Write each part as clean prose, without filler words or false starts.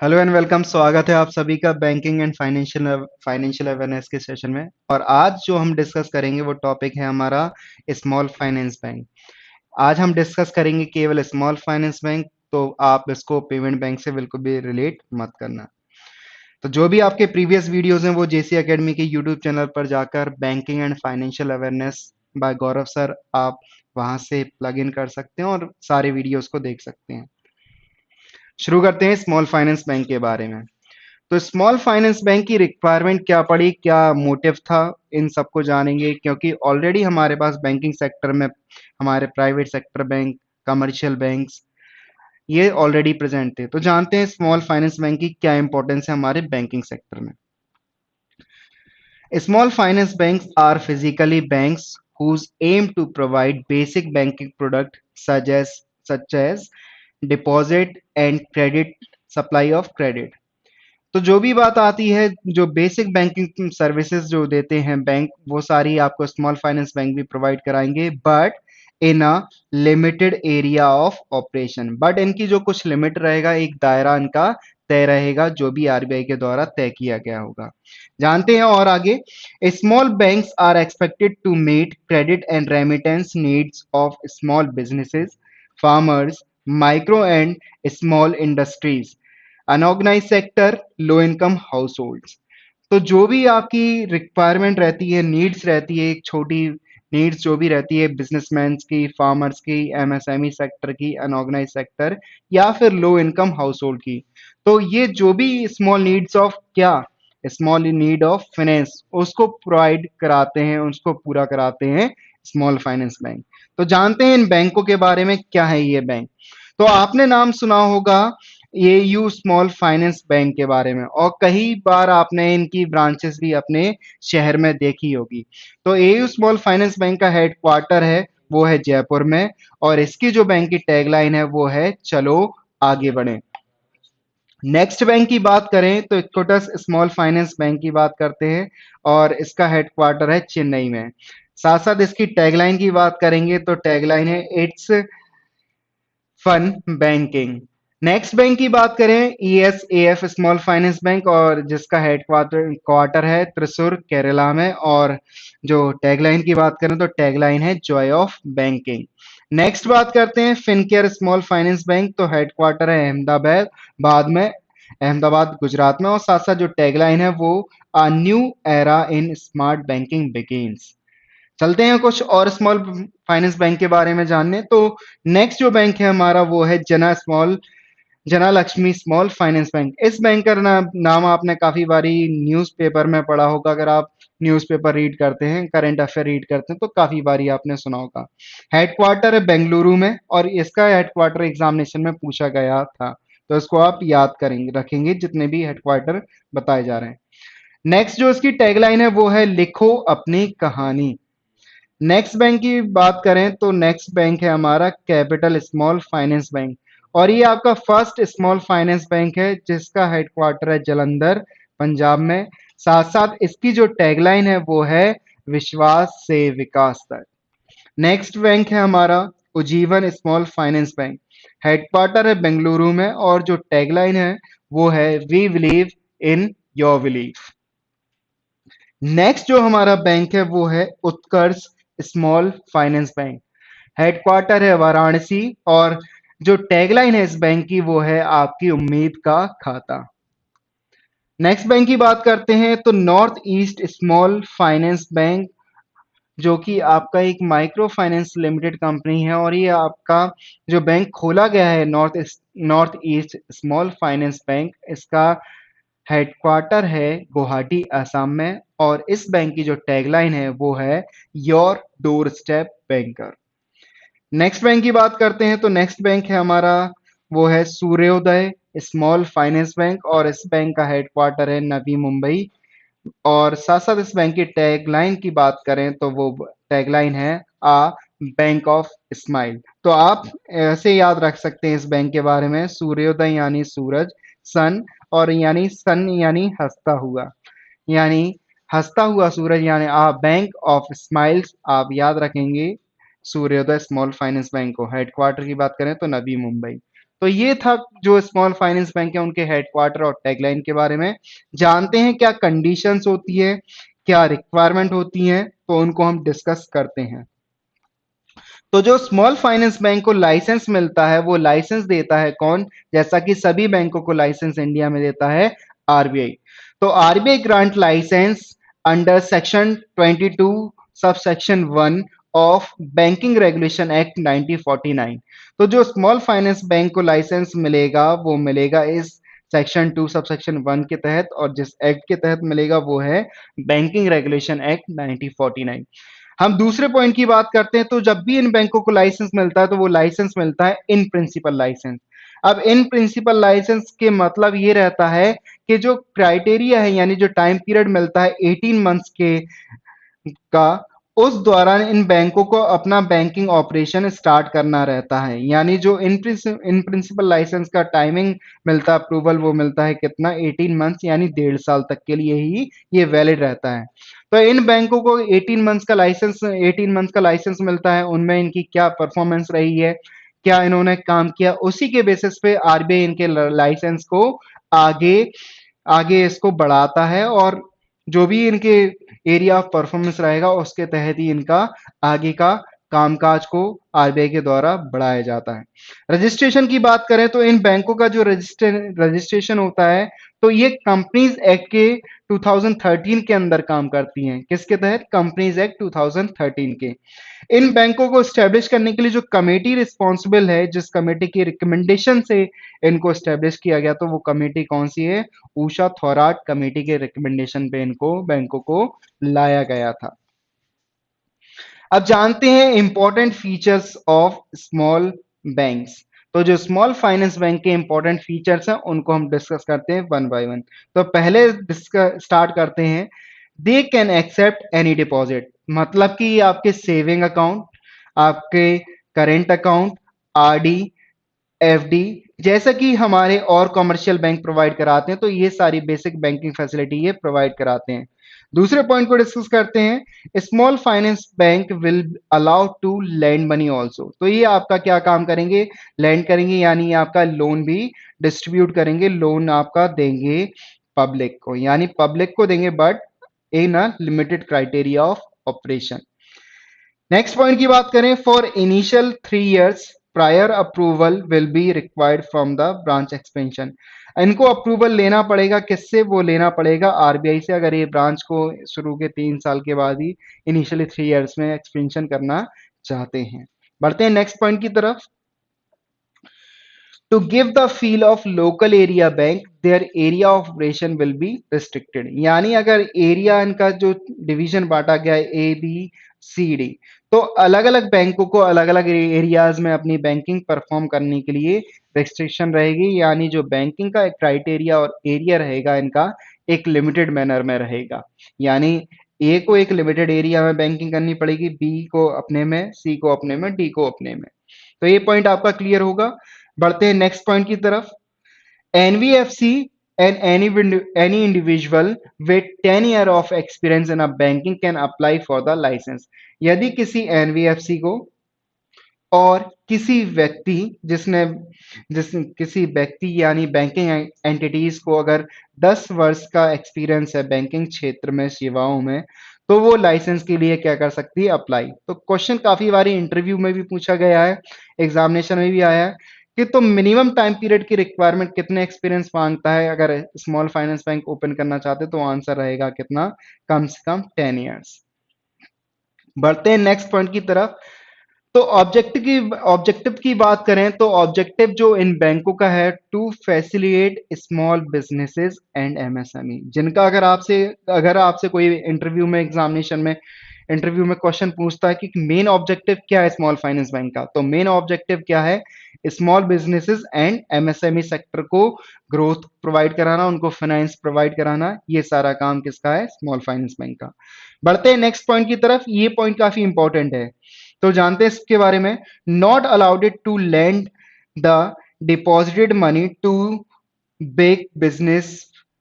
Hello and welcome. स्वागत है आप सभी का बैंकिंग एंड फाइनेंशियल अवेयरनेस के सेशन में। और आज जो हम डिस्कस करेंगे वो टॉपिक है हमारा स्मॉल फाइनेंस बैंक। आज हम डिस्कस करेंगे केवल स्मॉल फाइनेंस बैंक, तो आप इसको पेमेंट बैंक से बिल्कुल भी रिलेट मत करना। तो जो भी आपके प्रीवियस वीडियोस हैं वो जेसी एकेडमी के यूट्यूब चैनल पर जाकर banking and financial awareness by Gaurav sir, आप वहां से प्लग इन कर सकते हैं और सारे वीडियोस को देख सकते हैं। शुरू करते हैं स्मॉल फाइनेंस बैंक के बारे में। तो स्मॉल फाइनेंस बैंक की रिक्वायरमेंट क्या पड़ी, क्या मोटिव था, इन सबको जानेंगे, क्योंकि ऑलरेडी हमारे पास बैंकिंग सेक्टर में हमारे private sector bank, commercial banks ये ऑलरेडी प्रेजेंट थे। तो जानते हैं स्मॉल फाइनेंस बैंक की क्या इंपॉर्टेंस है हमारे बैंकिंग सेक्टर में। Small finance banks are physically banks whose aim to provide basic banking product such as deposit and credit, supply of credit। तो जो भी बात आती है, जो बेसिक बैंकिंग सर्विसेज जो देते हैं बैंक, वो सारी आपको स्मॉल फाइनेंस बैंक भी प्रोवाइड कराएंगे, but in a limited area of operation. But इनकी जो कुछ लिमिट रहेगा, एक दायरा इनका तय रहेगा जो भी आरबीआई के द्वारा तय किया गया होगा। जानते हैं और आगे, small banks are expected to meet credit and remittance needs of small businesses, farmers, micro and small industries, unorganise sector, low income households. तो जो भी आपकी रिक्वायरमेंट रहती है, नीड्स रहती है, एक छोटी नीड्स जो भी रहती है बिजनेसमैन की, फार्मर्स की, एमएसएमई सेक्टर की, अनऑर्गेनाइज सेक्टर या फिर लो इनकम हाउस होल्ड की, तो ये जो भी स्मॉल नीड्स ऑफ क्या, स्मॉल नीड ऑफ फाइनेंस, उसको प्रोवाइड कराते हैं, उसको पूरा कराते हैं स्मॉल फाइनेंस बैंक। तो जानते हैं इन बैंकों के बारे में, क्या है ये बैंक। तो आपने नाम सुना होगा एयू स्मॉल फाइनेंस बैंक के बारे में, और कई बार आपने इनकी ब्रांचेस भी अपने शहर में देखी होगी। तो एयू स्मॉल फाइनेंस बैंक का हेडक्वार्टर है वो है जयपुर में, और इसकी जो बैंक की टैगलाइन है वो है चलो आगे बढ़े। नेक्स्ट बैंक की बात करें तो इक्विटस स्मॉल फाइनेंस बैंक की बात करते हैं, और इसका हेडक्वार्टर है चेन्नई में। साथ साथ इसकी टैगलाइन की बात करेंगे तो टैगलाइन है it's fun banking. Next bank की बात करें ESAF स्मॉल फाइनेंस बैंक, और जिसका हेडक्वार्टर क्वार्टर है त्रिशूर केरला में, और जो टैगलाइन की बात करें तो टैगलाइन है जॉय ऑफ बैंकिंग। नेक्स्ट बात करते हैं फिनकेयर स्मॉल फाइनेंस बैंक, तो हेडक्वार्टर है अहमदाबाद बाद में, अहमदाबाद गुजरात में, और साथ साथ जो टैगलाइन है वो a new era in smart banking begins. चलते हैं कुछ और स्मॉल फाइनेंस बैंक के बारे में जानने। तो नेक्स्ट जो बैंक है हमारा वो है जना लक्ष्मी स्मॉल फाइनेंस बैंक। इस बैंक का नाम आपने काफी बारी न्यूज़पेपर में पढ़ा होगा। अगर आप न्यूज़पेपर रीड करते हैं, करंट अफेयर रीड करते हैं, तो काफी बारी आपने सुना होगा। हेडक्वार्टर है बेंगलुरु में, और इसका हेडक्वार्टर एग्जामिनेशन में पूछा गया था, तो इसको आप याद करेंगे, रखेंगे जितने भी हेडक्वार्टर बताए जा रहे हैं। नेक्स्ट जो इसकी टैगलाइन है वो है लिखो अपनी कहानी। नेक्स्ट बैंक की बात करें तो नेक्स्ट बैंक है हमारा कैपिटल स्मॉल फाइनेंस बैंक, और ये आपका फर्स्ट स्मॉल फाइनेंस बैंक है जिसका हेडक्वार्टर है जलंधर पंजाब में। साथ साथ इसकी जो टैगलाइन है वो है विश्वास से विकास तक। नेक्स्ट बैंक है हमारा Ujjivan Small finance Bank, headquarter है बेंगलुरु में, और जो टैगलाइन है वो है we believe in your belief. Next जो हमारा बैंक है वो है Utkarsh Small finance Bank, headquarter है वाराणसी, और जो टैगलाइन है इस बैंक की वो है आपकी उम्मीद का खाता। नेक्स्ट बैंक की बात करते हैं तो north east small finance bank, जो कि आपका एक माइक्रो फाइनेंस लिमिटेड कंपनी है, और ये आपका जो बैंक खोला गया है north east small finance bank, इसका हेडक्वार्टर है गुवाहाटी असम में, और इस बैंक की जो टैगलाइन है वो है your door step banker. Next bank की बात करते हैं तो नेक्स्ट बैंक है हमारा वो है सूर्योदय स्मॉल फाइनेंस बैंक, और इस बैंक का हेडक्वार्टर है नवी मुंबई, और साथ साथ इस बैंक की टैगलाइन की बात करें तो वो टैगलाइन है आ बैंक ऑफ स्माइल। तो आप ऐसे याद रख सकते हैं इस बैंक के बारे में, सूर्योदय यानी सूरज, सन, और यानी सन यानी हंसता हुआ, यानी हंसता हुआ सूरज, यानी आ बैंक ऑफ स्माइल्स, आप याद रखेंगे सूर्योदय स्मॉल फाइनेंस बैंक को। हेडक्वार्टर की बात करें तो नवी मुंबई। तो ये था जो स्मॉल फाइनेंस बैंक है उनके हेडक्वार्टर और टैगलाइन के बारे में। जानते हैं क्या कंडीशंस होती है, क्या रिक्वायरमेंट होती हैं, तो उनको हम डिस्कस करते हैं। तो जो स्मॉल फाइनेंस बैंक को लाइसेंस मिलता है वो लाइसेंस देता है कौन? जैसा कि सभी बैंकों को लाइसेंस इंडिया में देता है आरबीआई। तो RBI grant licence under section 22 sub section 1 of Banking Regulation Act 1949। तो जो स्मॉल फाइनेंस बैंक को लाइसेंस मिलेगा वो मिलेगा इस सेक्शन 2 सब सेक्शन 1 के तहत, और जिस एक्ट के तहत मिलेगा वो है बैंकिंग रेगुलेशन एक्ट 1949। हम दूसरे पॉइंट की बात करते हैं, तो जब भी इन बैंकों को लाइसेंस मिलता है तो वो लाइसेंस मिलता है इन प्रिंसिपल लाइसेंस। अब इन प्रिंसिपल लाइसेंस के मतलब ये रहता है कि जो क्राइटेरिया है यानी जो टाइम पीरियड मिलता है 18 मंथ्स के का, उस दौरान इन बैंकों को अपना बैंकिंग ऑपरेशन स्टार्ट करना रहता है। यानी जो इन प्रिंसिपल लाइसेंस का टाइमिंग मिलता है अप्रूवल, वो मिलता है कितना? 18 मंथ्स, यानी 1.5 साल तक के लिए ही ये वैलिड रहता है। तो इन बैंकों को 18 मंथ्स का लाइसेंस मिलता है, उनमें इनकी क्या परफॉर्मेंस रही है, क्या इन्होंने काम किया, उसी के बेसिस पे आरबीआई इनके लाइसेंस को आगे आगे इसको बढ़ाता है, और जो भी इनके एरिया ऑफ परफॉर्मेंस रहेगा उसके तहत ही इनका आगे का कामकाज को आरबीआई के द्वारा बढ़ाया जाता है। रजिस्ट्रेशन की बात करें तो इन बैंकों का जो रजिस्ट्रेशन होता है, तो ये कंपनीज एक्ट के 2013 के अंदर काम करती हैं। किसके तहत? कंपनीज एक्ट 2013 के। इन बैंकों को स्टैब्लिश करने के लिए जो कमेटी रिस्पॉन्सिबल है, जिस कमेटी की रिकमेंडेशन से इनको स्टैब्लिश किया गया, तो वो कमेटी कौन सी है? ऊषा थोराट कमेटी के रिकमेंडेशन पे इनको बैंकों को लाया गया था। अब जानते हैं important features of small banks. तो जो स्मॉल फाइनेंस बैंक के इंपॉर्टेंट फीचर्स हैं उनको हम डिस्कस करते हैं वन बाय वन। तो पहले स्टार्ट करते हैं, they can accept any deposit. मतलब कि आपके सेविंग अकाउंट, आपके करेंट अकाउंट, आरडी, एफडी, जैसा कि हमारे और कमर्शियल बैंक प्रोवाइड कराते हैं, तो ये सारी बेसिक बैंकिंग फैसिलिटी ये प्रोवाइड कराते हैं। दूसरे पॉइंट को डिस्कस करते हैं, small finance bank will allow to lend money also. तो ये आपका क्या काम करेंगे? लैंड करेंगे, यानी आपका लोन भी डिस्ट्रीब्यूट करेंगे, लोन आपका देंगे पब्लिक को, यानी पब्लिक को देंगे but in a limited criteria of operation. Next point की बात करें, for initial 3 years prior approval will be required from the branch expansion. इनको अप्रूवल लेना पड़ेगा, किससे? वो लेना पड़ेगा आरबीआई से, अगर ये ब्रांच को शुरू के 3 साल के बाद ही इनिशियली 3 years में एक्सपेंशन करना चाहते हैं। बढ़ते हैं नेक्स्ट पॉइंट की तरफ। To give the feel of local area bank, their area of operation will be restricted। यानी अगर एरिया इनका जो डिवीजन बांटा गया है ए बी सी डी, तो अलग अलग बैंकों को अलग अलग एरियाज में अपनी बैंकिंग परफॉर्म करने के लिए रेस्ट्रिक्शन रहेगी। यानी जो बैंकिंग का क्राइटेरिया और एरिया रहेगा इनका एक लिमिटेड मैनर में रहेगा। यानी ए को एक लिमिटेड एरिया में बैंकिंग करनी पड़ेगी, बी को अपने में, सी को अपने में, डी को अपने में। तो ये पॉइंट आपका क्लियर होगा। बढ़ते हैं नेक्स्ट पॉइंट की तरफ। NBFC and any individual with 10 year of experience in a banking can apply for the licence. यदि किसी एनबीएफसी को और किसी व्यक्ति किसी व्यक्ति यानी बैंकिंग एंटिटीज को अगर 10 वर्ष का एक्सपीरियंस है बैंकिंग क्षेत्र में, सेवाओं में, तो वो लाइसेंस के लिए क्या कर सकती है? अप्लाई। तो क्वेश्चन काफी बार इंटरव्यू में भी पूछा गया है, एग्जामिनेशन में भी आया है कि तो मिनिमम टाइम पीरियड की रिक्वायरमेंट कितने एक्सपीरियंस मांगता है अगर स्मॉल फाइनेंस बैंक ओपन करना चाहते, तो आंसर रहेगा कितना? कम से कम 10 years। बढ़ते हैं नेक्स्ट पॉइंट की तरफ। तो ऑब्जेक्टिव की बात करें तो ऑब्जेक्टिव जो इन बैंकों का है, to facilitate small businesses and MSME. जिनका अगर आपसे कोई इंटरव्यू में क्वेश्चन पूछता है कि मेन ऑब्जेक्टिव क्या है स्मॉल फाइनेंस बैंक का, तो मेन ऑब्जेक्टिव क्या है? Small businesses and MSME sector को ग्रोथ प्रोवाइड कराना, उनको फाइनेंस प्रोवाइड कराना, ये सारा काम किसका है? स्मॉल फाइनेंस बैंक का। बढ़ते हैं नेक्स्ट पॉइंट की तरफ। ये पॉइंट काफी इंपॉर्टेंट है, तो जानते हैं इसके बारे में। Not allowed to lend the deposited money to big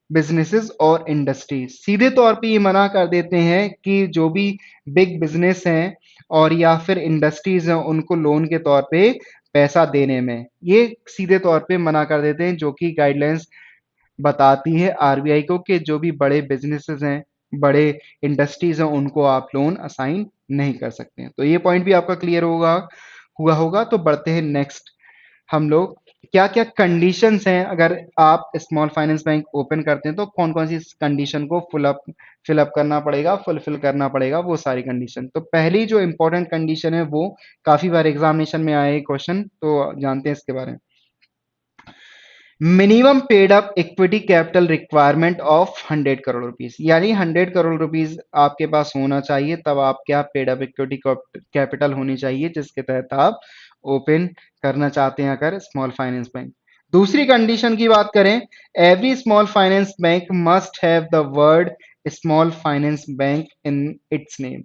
businesses और इंडस्ट्रीज। सीधे तौर पे ये मना कर देते हैं कि जो भी बिग बिजनेस हैं और या फिर इंडस्ट्रीज हैं उनको लोन के तौर पे पैसा देने में, ये सीधे तौर पे मना कर देते हैं, जो कि गाइडलाइंस बताती है आरबीआई को कि जो भी बड़े बिजनेसेस हैं, बड़े इंडस्ट्रीज हैं, उनको आप लोन असाइन नहीं कर सकते हैं। तो ये पॉइंट भी आपका क्लियर हुआ होगा। तो बढ़ते हैं नेक्स्ट हम लोग, क्या क्या कंडीशंस हैं अगर आप स्मॉल फाइनेंस बैंक ओपन करते हैं तो कौन कौन सी कंडीशन को फिलअप करना पड़ेगा, फुलफिल करना पड़ेगा, वो सारी कंडीशन। तो पहली जो इंपॉर्टेंट कंडीशन है वो काफी बार एग्जामिनेशन में आए क्वेश्चन, तो जानते हैं इसके बारे में। Minimum paid up equity capital requirement of 100 crore rupees, यानी 100 करोड़ रुपीज आपके पास होना चाहिए, तब आप क्या पेड अप इक्विटी कैपिटल होनी चाहिए जिसके तहत आप ओपन करना चाहते हैं अगर स्मॉल फाइनेंस बैंक। दूसरी कंडीशन की बात करें, every small finance bank must have the word small finance bank in its name.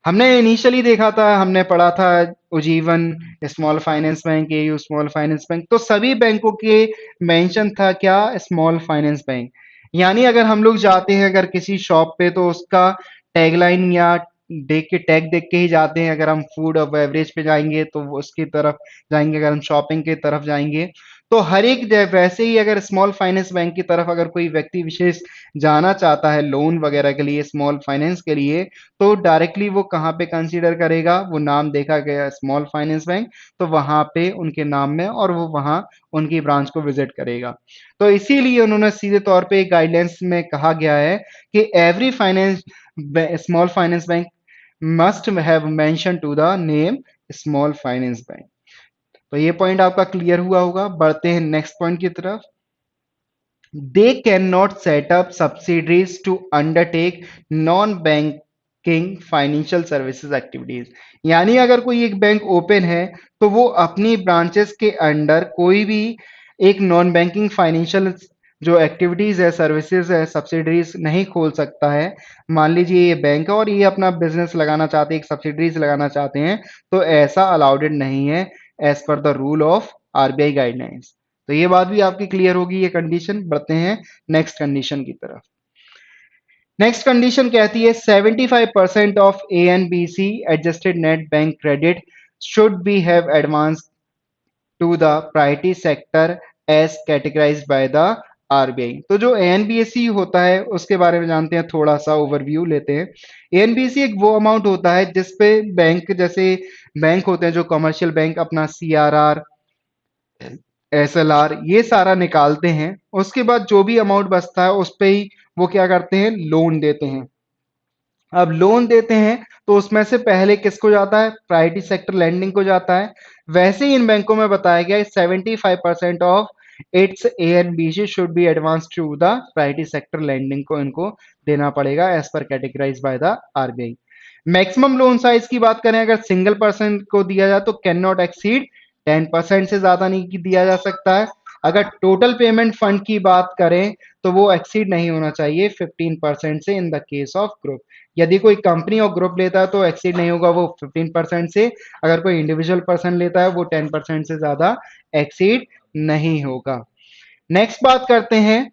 हमने इनिशियली देखा था, हमने पढ़ा था Ujjivan small finance bank, AU small finance bank, तो सभी बैंकों के मेंशन था क्या, स्मॉल फाइनेंस बैंक। यानी अगर हम लोग जाते हैं अगर किसी शॉप पे तो उसका टैगलाइन या देख के टैग देख के ही जाते हैं। अगर हम फूड और बेवरेज पे जाएंगे तो वो उसकी तरफ जाएंगे, अगर हम शॉपिंग की तरफ जाएंगे तो हर एक वैसे ही अगर स्मॉल फाइनेंस बैंक की तरफ अगर कोई व्यक्ति विशेष जाना चाहता है लोन वगैरह के लिए, स्मॉल फाइनेंस के लिए, तो डायरेक्टली वो कहाँ पे कंसीडर करेगा, वो नाम देखा गया स्मॉल फाइनेंस बैंक, तो वहां पे उनके नाम में और वो वहां उनकी ब्रांच को विजिट करेगा। तो इसीलिए उन्होंने सीधे तौर पे गाइडलाइंस में कहा गया है कि every finance small finance bank must have mention to the name small finance bank. तो ये पॉइंट आपका क्लियर हुआ होगा। बढ़ते हैं नेक्स्ट पॉइंट की तरफ। They cannot set up subsidiaries to undertake non-banking financial services activities। यानी अगर कोई एक बैंक ओपन है तो वो अपनी ब्रांचेस के अंडर कोई भी एक नॉन बैंकिंग फाइनेंशियल जो एक्टिविटीज है, सर्विसेज है, सब्सिडरीज नहीं खोल सकता है। मान लीजिए ये बैंक है और ये अपना बिजनेस लगाना चाहते हैं, एक सब्सिडरीज लगाना चाहते हैं, तो ऐसा अलाउडेड नहीं है as per the rule of RBI guidelines. तो ये बात भी आपकी क्लियर होगी, ये कंडीशन। बढ़ते हैं नेक्स्ट कंडीशन की तरफ। नेक्स्ट कंडीशन कहती है 75% of A N B C adjusted net bank credit should be have advance to the priority sector as categorised by the RBI. तो जो एएनबीएससी होता है उसके बारे में जानते हैं, थोड़ा सा ओवरव्यू लेते हैं। एएनबीएससी एक वो अमाउंट होता है जिसपे बैंक, जैसे बैंक होते हैं जो कमर्शियल बैंक, अपना सीआरआर, एसएलआर, ये सारा निकालते हैं। उसके बाद जो भी अमाउंट बचता है उस पे ही वो क्या करते हैं, लोन देते हैं। अब लोन देते हैं तो उसमें से पहले किसको जाता है, प्रायोरिटी सेक्टर लैंडिंग को जाता है। वैसे ही इन बैंकों में बताया गया है 75% of its A N B C should be advance to the priority sector lending को इनको देना पड़ेगा as per categorise by the RBI. Maximum loan size की बात करें अगर सिंगल पर्सन को दिया जाए तो कैन नॉट एक्सीड 10% से ज्यादा नहीं दिया जा सकता है। अगर टोटल पेमेंट फंड की बात करें तो वो एक्सीड नहीं होना चाहिए 15% से in the case of group. यदि कोई कंपनी और ग्रुप लेता है तो एक्सीड नहीं होगा वो 15% से, अगर कोई इंडिविजुअल पर्सन लेता है वो 10% से ज्यादा एक्सीड नहीं होगा। नेक्स्ट बात करते हैं,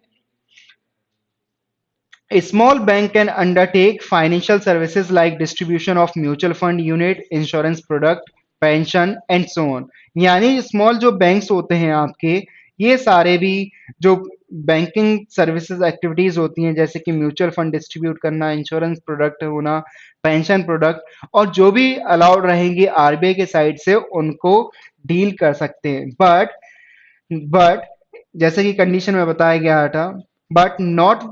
a small bank can undertake financial services like distribution of mutual fund unit, insurance product, pension and so on। यानी स्मॉल जो बैंक्स होते हैं आपके, ये सारे भी जो बैंकिंग सर्विसेज एक्टिविटीज होती हैं जैसे कि म्यूचुअल फंड डिस्ट्रीब्यूट करना, इंश्योरेंस प्रोडक्ट होना, पेंशन प्रोडक्ट, और जो भी अलाउड रहेंगे आरबीआई के साइड से उनको डील कर सकते हैं। बट जैसे कि कंडीशन में बताया गया था, but not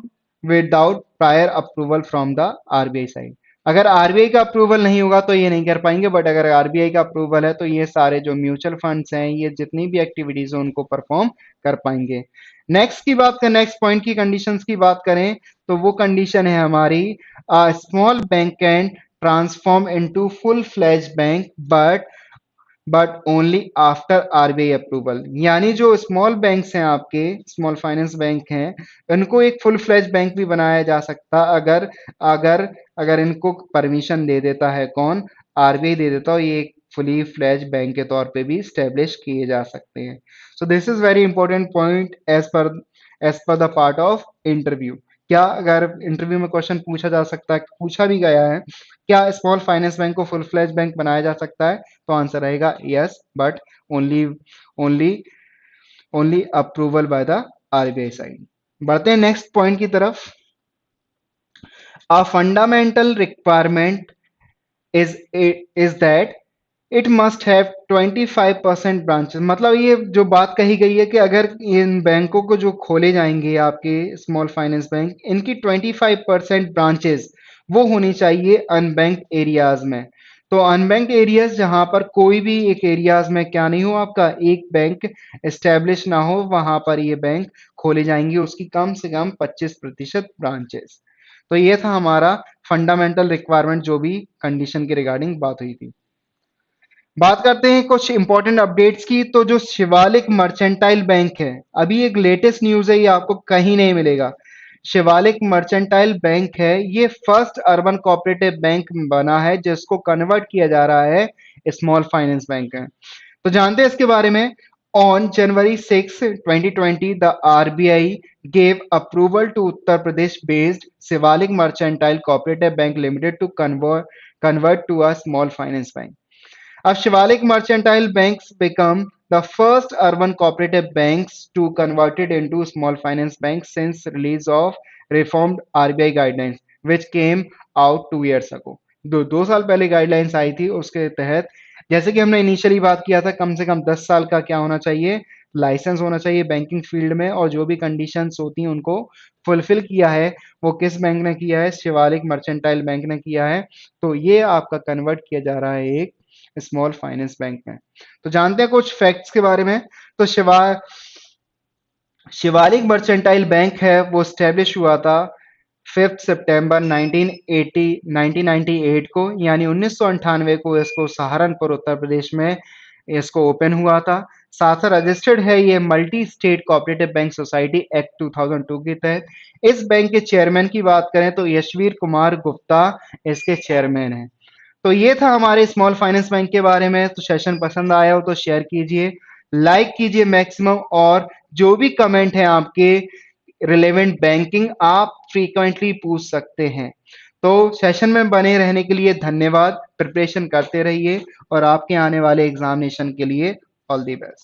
without prior approval from the RBI side. अगर आरबीआई का अप्रूवल नहीं होगा तो ये नहीं कर पाएंगे, बट अगर आरबीआई का अप्रूवल है तो ये सारे जो म्यूचुअल फंड्स हैं, ये जितनी भी एक्टिविटीज हैं उनको परफॉर्म कर पाएंगे। नेक्स्ट पॉइंट की कंडीशंस की बात करें तो वो कंडीशन है हमारी, small bank can transform into full fledge bank but only after RBI approval. यानी जो स्मॉल बैंक्स हैं आपके, स्मॉल फाइनेंस बैंक हैं, इनको एक फुल फ्लेज बैंक भी बनाया जा सकता अगर अगर अगर इनको परमिशन दे देता है कौन, आरबीआई दे देता हो, ये एक फुली फ्लेज बैंक के तौर पे भी स्टेब्लिश किए जा सकते हैं। So this is very important point as per the part of interview, कि क्या, अगर इंटरव्यू में क्वेश्चन पूछा जा सकता है, पूछा भी गया है, क्या स्मॉल फाइनेंस बैंक को फुल फ्लेज बैंक बनाया जा सकता है, तो आंसर रहेगा yes, but only only only approval bye the RBI side. बढ़ते हैं नेक्स्ट पॉइंट की तरफ। A fundamental requirement is is that it must have 25% branches. मतलब ये जो बात कही गई है कि अगर इन बैंकों को जो खोले जाएंगे आपके स्मॉल फाइनेंस बैंक, इनकी 25% ब्रांचेस वो होनी चाहिए अनबैंक्ड एरियाज में। तो अनबैंक्ड एरियाज जहां पर कोई भी एक एरियाज में क्या नहीं हो, आपका एक बैंक एस्टेब्लिश ना हो, वहां पर ये बैंक खोले जाएंगे, उसकी कम से कम 25% ब्रांचेस। तो ये था हमारा फंडामेंटल रिक्वायरमेंट, जो भी कंडीशन के रिगार्डिंग बात हुई थी। बात करते हैं कुछ इंपॉर्टेंट अपडेट्स की। तो जो शिवालिक मर्चेंटाइल बैंक है, अभी एक लेटेस्ट न्यूज है, ये आपको कहीं नहीं मिलेगा। शिवालिक मर्चेंटाइल बैंक है, ये फर्स्ट अर्बन कोऑपरेटिव बैंक बना है जिसको कन्वर्ट किया जा रहा है स्मॉल फाइनेंस बैंक है। तो जानते हैं इसके बारे में। On January 6 2020 the RBI gave approval to Uttar Pradesh based Shivalik Mercantile Cooperative Bank Limited to convert to a small finance bank. अब Shivalik Mercantile banks become the first urban cooperative banks to converted into small finance bank since release of reformed RBI guidelines which came out 2 years ago। 2 साल पहले guidelines आई थी, उसके तहत जैसे कि हमने initially बात किया था, कम से कम 10 साल का क्या होना चाहिए, लाइसेंस होना चाहिए बैंकिंग फील्ड में, और जो भी कंडीशंस होती हैं उनको फुलफिल किया है। वो किस बैंक ने किया है, शिवालिक मर्चेंटाइल बैंक ने किया है। तो ये आपका कन्वर्ट किया जा रहा है एक स्मॉल फाइनेंस बैंक में। तो जानते हैं कुछ फैक्ट्स के बारे में। तो शिवालिक मर्चेंटाइल बैंक है, वो स्टैब्लिश हुआ था 5 सितंबर 1998 को, यानी 1998 को इसको सहारनपुर उत्तर प्रदेश में इसको ओपन हुआ था। साथ रजिस्टर्ड है ये multi state cooperative bank society act 2002 के तहत। इस बैंक के चेयरमैन की बात करें तो यशवीर कुमार गुप्ता इसके चेयरमैन हैं। तो ये था हमारे स्मॉल फाइनेंस बैंक के बारे में। तो सेशन पसंद आया हो तो शेयर कीजिए, लाइक कीजिए मैक्सिमम, और जो भी कमेंट है आपके रिलेवेंट बैंकिंग आप फ्रीक्वेंटली पूछ सकते हैं। तो सेशन में बने रहने के लिए धन्यवाद। प्रिपरेशन करते रहिए और आपके आने वाले एग्जामिनेशन के लिए ऑल दी बेस्ट।